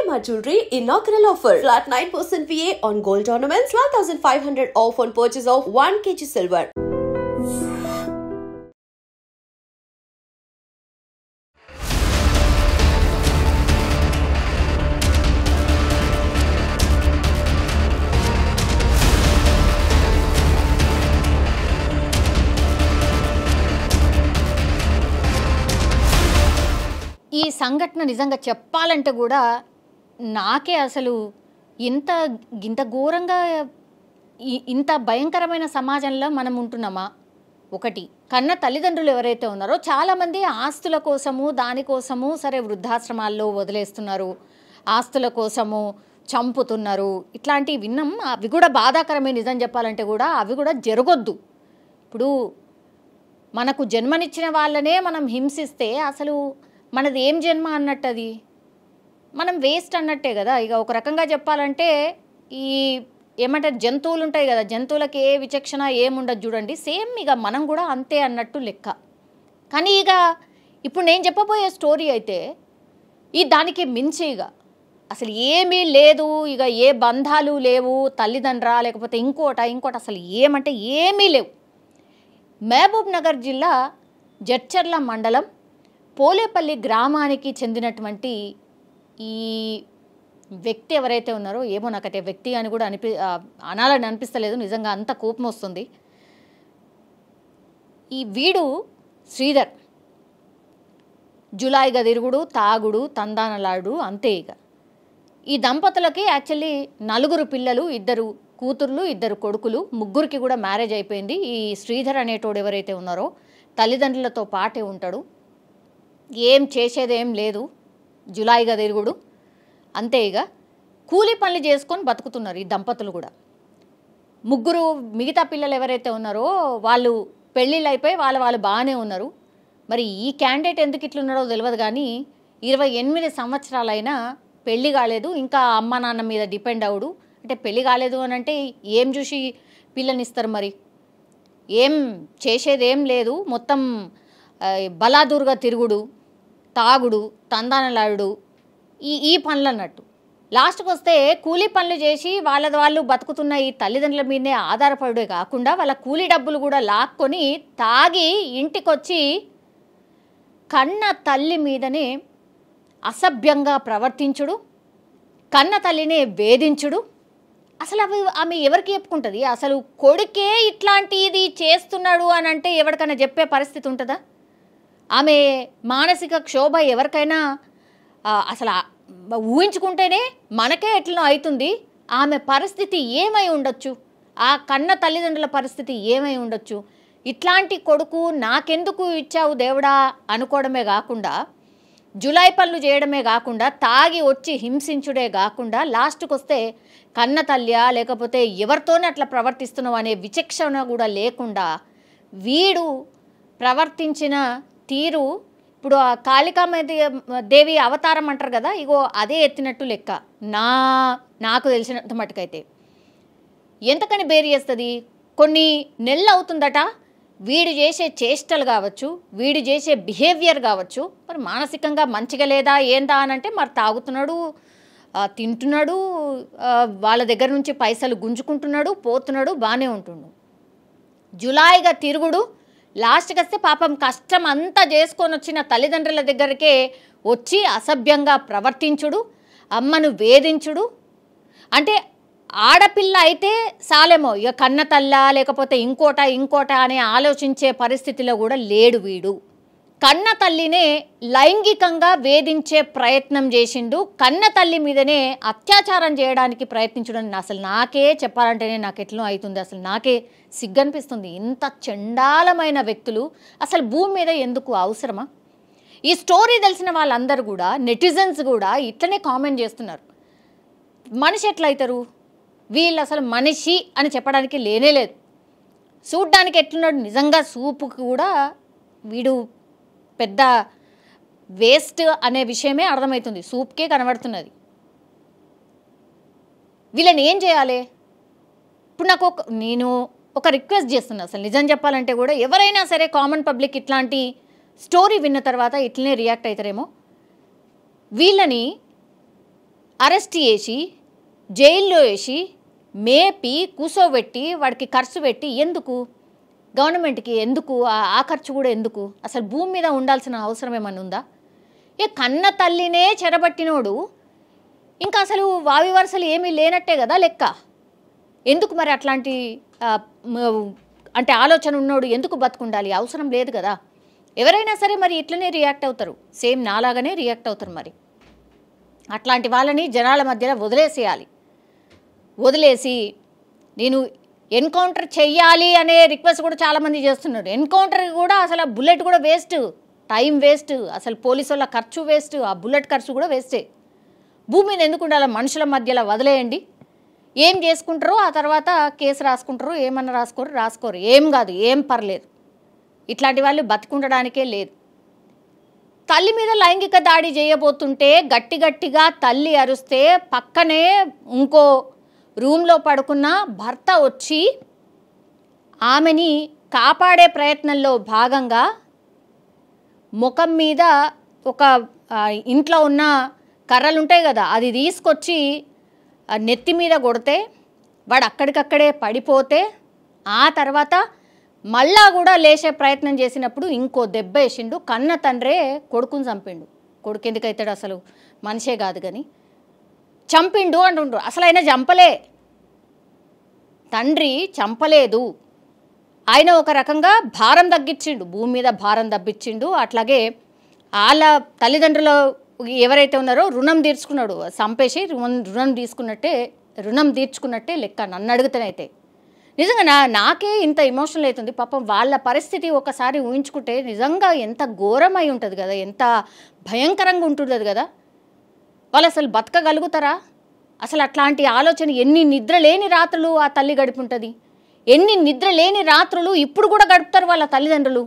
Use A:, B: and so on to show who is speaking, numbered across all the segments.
A: Shalimar Jewelry inaugural offer. Flat 9% VA on gold ornaments, 12,500 off on purchase of 1 kg silver.
B: ఈ సంఘటన నిజంగా చెప్పాలంటే కూడా నాకే అసలు ఇంత ఘోరంగా ఇంత భయంకరమైన సమాజంలో మనం ఉంటున్నామా. ఒకటి, కన్న తల్లిదండ్రులు ఎవరైతే ఉన్నారో చాలామంది ఆస్తుల కోసము దానికోసము సరే వృద్ధాశ్రమాల్లో వదిలేస్తున్నారు, ఆస్తుల కోసము చంపుతున్నారు, ఇట్లాంటివి విన్నాం. అవి కూడా బాధాకరమే. నిజం చెప్పాలంటే కూడా అవి కూడా జరగొద్దు. ఇప్పుడు మనకు జన్మనిచ్చిన వాళ్ళనే మనం హింసిస్తే అసలు మనది ఏం జన్మ అన్నట్టు, అది మనం వేస్ట్ అన్నట్టే కదా. ఇక ఒక రకంగా చెప్పాలంటే ఈ ఏమంటారు, జంతువులు ఉంటాయి కదా, జంతువులకి ఏ విచక్షణ ఏముండదు చూడండి, సేమ్ ఇక మనం కూడా అంతే అన్నట్టు లెక్క. కానీ ఇక ఇప్పుడు నేను చెప్పబోయే స్టోరీ అయితే దానికి మించి ఇక అసలు ఏమీ లేదు, ఇక ఏ బంధాలు లేవు, తల్లిదండ్రా లేకపోతే ఇంకోట అసలు ఏమంటే ఏమీ లేవు. మహబూబ్ నగర్ జిల్లా జడ్చర్ల మండలం పోలేపల్లి గ్రామానికి చెందినటువంటి ఈ వ్యక్తి ఎవరైతే ఉన్నారో, ఏమో నాకైతే వ్యక్తి అని కూడా అనాలని అనిపిస్తలేదు, నిజంగా అంత కోపం వస్తుంది. వీడు శ్రీధర్ జులాయిగా తిరుగుడు, తాగుడు, తందానలాడు, అంతే. ఇక ఈ దంపతులకి యాక్చువల్లీ 4 పిల్లలు, 2 కూతుర్లు 2 కొడుకులు, ముగ్గురికి కూడా మ్యారేజ్ అయిపోయింది. ఈ శ్రీధర్ అనేటోడు ఎవరైతే ఉన్నారో తల్లిదండ్రులతో పాటే ఉంటాడు, ఏం చేసేదేం లేదు, జులాయిగా తిరుగుడు, అంతే. ఇక కూలీ పనులు చేసుకొని బతుకుతున్నారు ఈ దంపతులు కూడా. ముగ్గురు మిగతా పిల్లలు ఎవరైతే ఉన్నారో వాళ్ళు పెళ్ళిళ్ళు అయిపోయి వాళ్ళు బాగానే ఉన్నారు. మరి ఈ క్యాండిడేట్ ఎందుకు ఇట్లున్నాడో తెలియదు, కానీ 28 సంవత్సరాలైనా పెళ్ళి కాలేదు, ఇంకా అమ్మ నాన్న మీద డిపెండ్ అవుడు. అంటే పెళ్ళి కాలేదు అని అంటే ఏం చూసి పిల్లనిస్తారు, మరి ఏం చేసేదేం లేదు, మొత్తం బలాదూరుగా తిరుగుడు, తాగుడు, తందానలాడు, ఈ పనులు అన్నట్టు. లాస్ట్కి వస్తే కూలీ పనులు చేసి వాళ్ళు బతుకుతున్న ఈ తల్లిదండ్రుల మీదనే ఆధారపడే కాకుండా వాళ్ళ కూలీ డబ్బులు కూడా లాక్కొని తాగి ఇంటికొచ్చి కన్న తల్లి మీదనే అసభ్యంగా ప్రవర్తించుడు, కన్న తల్లినే వేధించుడు. అసలు ఆమె ఎవరికి చెప్పుకుంటుంది? అసలు కొడుకే ఇట్లాంటిది చేస్తున్నాడు అని అంటే ఎవరికైనా చెప్పే పరిస్థితి ఉంటుందా? ఆమె మానసిక క్షోభ ఎవరికైనా అసలు ఊహించుకుంటేనే మనకే ఎట్లనో అవుతుంది. ఆమె పరిస్థితి ఏమై ఉండొచ్చు, ఆ కన్న తల్లిదండ్రుల పరిస్థితి ఏమై ఉండొచ్చు? ఇట్లాంటి కొడుకు నాకెందుకు ఇచ్చావు దేవుడా అనుకోవడమే కాకుండా, జులాయి పనులు చేయడమే కాకుండా, తాగి వచ్చి హింసించుడే కాకుండా, లాస్ట్కి వస్తే కన్న తల్లియా లేకపోతే ఎవరితోనే అట్లా ప్రవర్తిస్తున్నావు అనే విచక్షణ కూడా లేకుండా వీడు ప్రవర్తించిన తీరు ఇప్పుడు ఆ కాళికాదేవి అవతారం అంటారు కదా, ఇగో అదే ఎత్తినట్టు లెక్క నాకు తెలిసినంత మటుకైతే. ఎంతకని బేరీ చేస్తుంది? కొన్ని నెలలు అవుతుందట వీడు చేసే చేష్టలు కావచ్చు, వీడు చేసే బిహేవియర్ కావచ్చు, మరి మానసికంగా మంచిగా లేదా ఏందా అని అంటే మరి తాగుతున్నాడు, తింటున్నాడు, వాళ్ళ దగ్గర నుంచి పైసలు గుంజుకుంటున్నాడు, పోతున్నాడు, బాగానే ఉంటున్నాడు. జులాయిగా తిరుగుడు, లాస్ట్కి వస్తే పాపం కష్టం అంతా చేసుకొని వచ్చిన తల్లిదండ్రుల దగ్గరికే వచ్చి అసభ్యంగా ప్రవర్తించుడు, అమ్మను వేధించుడు. అంటే ఆడపిల్ల అయితే సాలేమో, ఇక కన్న తల్ల లేకపోతే ఇంకోట అని ఆలోచించే పరిస్థితిలో కూడా లేడు వీడు. కన్న తల్లినే లైంగికంగా వేధించే ప్రయత్నం చేసిండు, కన్న తల్లి మీదనే అత్యాచారం చేయడానికి ప్రయత్నించడం. అసలు నాకే చెప్పాలంటేనే నాకు ఎట్లా అవుతుంది, అసలు నాకే సిగ్గనిపిస్తుంది. ఇంత చండాలమైన వ్యక్తులు అసలు భూమి మీద ఎందుకు అవసరమా? ఈ స్టోరీ తెలిసిన వాళ్ళందరూ కూడా, నెటిజన్స్ కూడా ఇట్లనే కామెంట్ చేస్తున్నారు. మనిషి ఎట్లయితారు వీళ్ళు, అసలు మనిషి అని చెప్పడానికి లేనే లేదు. చూడ్డానికి ఎట్లున్నాడు, నిజంగా సూపుకి కూడా వీడు పెద్ద వేస్ట్ అనే విషయమే అర్థమవుతుంది, సూప్కే కనబడుతున్నది. వీళ్ళని ఏం చేయాలి? ఇప్పుడు నేను ఒక రిక్వెస్ట్ చేస్తున్నా, అసలు నిజం చెప్పాలంటే కూడా ఎవరైనా సరే కామన్ పబ్లిక్ ఇట్లాంటి స్టోరీ విన్న తర్వాత ఇట్లనే రియాక్ట్ అవుతారేమో. వీళ్ళని అరెస్ట్ చేసి జైల్లో వేసి మేపి కూసోబెట్టి వాడికి ఖర్చు పెట్టి ఎందుకు? గవర్నమెంట్కి ఎందుకు ఆ ఖర్చు కూడా ఎందుకు? అసలు భూమి మీద ఉండాల్సిన అవసరం ఏమన్నా ఉందా? కన్న తల్లినే చెరబట్టినోడు ఇంకా అసలు వావి వరుసలు ఏమీ లేనట్టే కదా లెక్క. ఎందుకు మరి అట్లాంటి అంటే ఆలోచన ఉన్నోడు ఎందుకు బతుకుండాలి? అవసరం లేదు కదా. ఎవరైనా సరే మరి ఇట్లనే రియాక్ట్ అవుతారు, సేమ్ నాలాగానే రియాక్ట్ అవుతారు. మరి అట్లాంటి వాళ్ళని జనాల మధ్యలో వదిలేసేయాలి. వదిలేసి నేను ఎన్కౌంటర్ చెయ్యాలి అనే రిక్వెస్ట్ కూడా చాలామంది చేస్తున్నారు. ఎన్కౌంటర్ కూడా అసలు ఆ బుల్లెట్ కూడా వేస్ట్, టైం వేస్ట్, అసలు పోలీసు వాళ్ళ ఖర్చు వేస్ట్, ఆ బుల్లెట్ ఖర్చు కూడా వేస్టే. భూమి మీద ఎందుకు ఉండాలి? మనుషుల మధ్యలో వదిలేయండి. ఏం చేసుకుంటారో ఆ తర్వాత కేసు రాసుకుంటారు, ఏమన్నా రాసుకోరు, ఏం కాదు, ఏం పర్లేదు. ఇట్లాంటి వాళ్ళు బతికుండడానికే లేదు. తల్లి మీద లైంగిక దాడి చేయబోతుంటే గట్టిగా తల్లి అరుస్తే పక్కనే ఇంకో రూమ్లో పడుకున్న భర్త వచ్చి ఆమెని కాపాడే ప్రయత్నంలో భాగంగా ముఖం మీద ఒక ఇంట్లో ఉన్న కర్రలు ఉంటాయి కదా, అది తీసుకొచ్చి నెత్తి మీద కొడితే వాడు అక్కడికక్కడే పడిపోతే ఆ తర్వాత మళ్ళా కూడా లేచే ప్రయత్నం చేసినప్పుడు ఇంకో దెబ్బ వేసిండు. కన్న తండ్రే కొడుకుని చంపిండు. కొడుకు ఎందుకైతాడు? అసలు మనిషే కాదు కానీ చంపిండు అంటుండ్రు. అసలు ఆయన చంపలే, తండ్రి చంపలేదు. ఆయన ఒక రకంగా భారం తగ్గించిండు, భూమి మీద భారం తగ్గించిండు. అట్లాగే వాళ్ళ తల్లిదండ్రులు ఎవరైతే ఉన్నారో రుణం తీర్చుకున్నాడు, చంపేసి రుణం తీర్చుకున్నట్టే లెక్క నన్ను అడుగుతానైతే. నిజంగా నాకే ఇంత ఎమోషనల్ అవుతుంది. పాపం వాళ్ళ పరిస్థితి ఒకసారి ఊహించుకుంటే నిజంగా ఎంత ఘోరమై ఉంటుంది కదా, ఎంత భయంకరంగా ఉంటుంది కదా. వాళ్ళు అసలు బతకగలుగుతారా? అసలు అట్లాంటి ఆలోచన ఎన్ని నిద్ర లేని రాత్రులు ఆ తల్లి గడిపి ఉంటుంది, ఎన్ని నిద్ర లేని రాత్రులు ఇప్పుడు కూడా గడుపుతారు వాళ్ళ తల్లిదండ్రులు.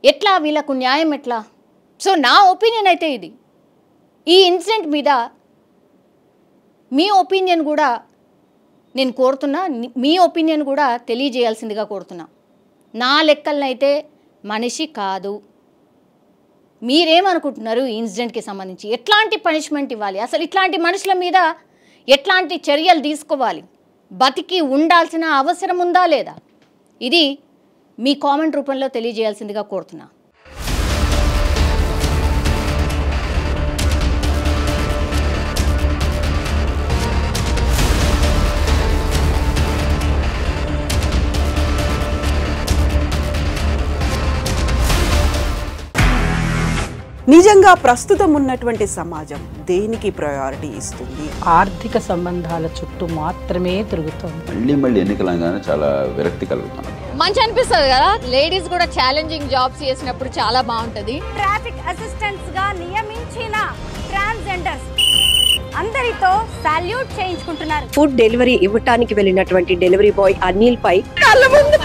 B: ఎట్లా వీళ్ళకు న్యాయం ఎట్లా? సో నా ఒపీనియన్ అయితే ఇది. ఈ ఇన్సిడెంట్ మీద మీ ఒపీనియన్ కూడా నేను కోరుతున్నా, మీ ఒపీనియన్ కూడా తెలియజేయాల్సిందిగా కోరుతున్నా. నా లెక్కలనైతే మనిషి కాదు. మీరేమనుకుంటున్నారు ఈ ఇన్సిడెంట్కి సంబంధించి? ఎట్లాంటి పనిష్మెంట్ ఇవ్వాలి? అసలు ఇట్లాంటి మనుషుల మీద ఎట్లాంటి చర్యలు తీసుకోవాలి? బతికి ఉండాల్సిన అవసరం ఉందా లేదా? ఇది మీ కామెంట్ రూపంలో తెలియజేయాల్సిందిగా కోరుతున్నా.
C: నిజంగా ప్రస్తుతం ఉన్నటువంటి సమాజం దేనికి ప్రయారిటీ ఇస్తుంది?
D: ఆర్థిక సంబంధాల చుట్టూ మాత్రమే తిరుగుతుంది.
E: మళ్ళీ ఎన్నికలంగానే చాలా విరక్తి కలుగుతుంది.
B: మంచి అనిపిస్తుంది కదా, లేడీస్ కూడా ఛాలెంజింగ్ జాబ్స్ చేసినప్పుడు చాలా బాగుంటది.
F: ట్రాఫిక్ అసిస్టెంట్స్ గా నియమించిన ట్రాన్స్జెండర్స్ అందరితో సాల్యూట్ చేయించుకుంటున్నారు.
G: ఫుడ్ డెలివరీ ఇవ్వటానికి వెళ్ళినటువంటి డెలివరీ బాయ్ అనిల్ పై కళ్ళ ముందు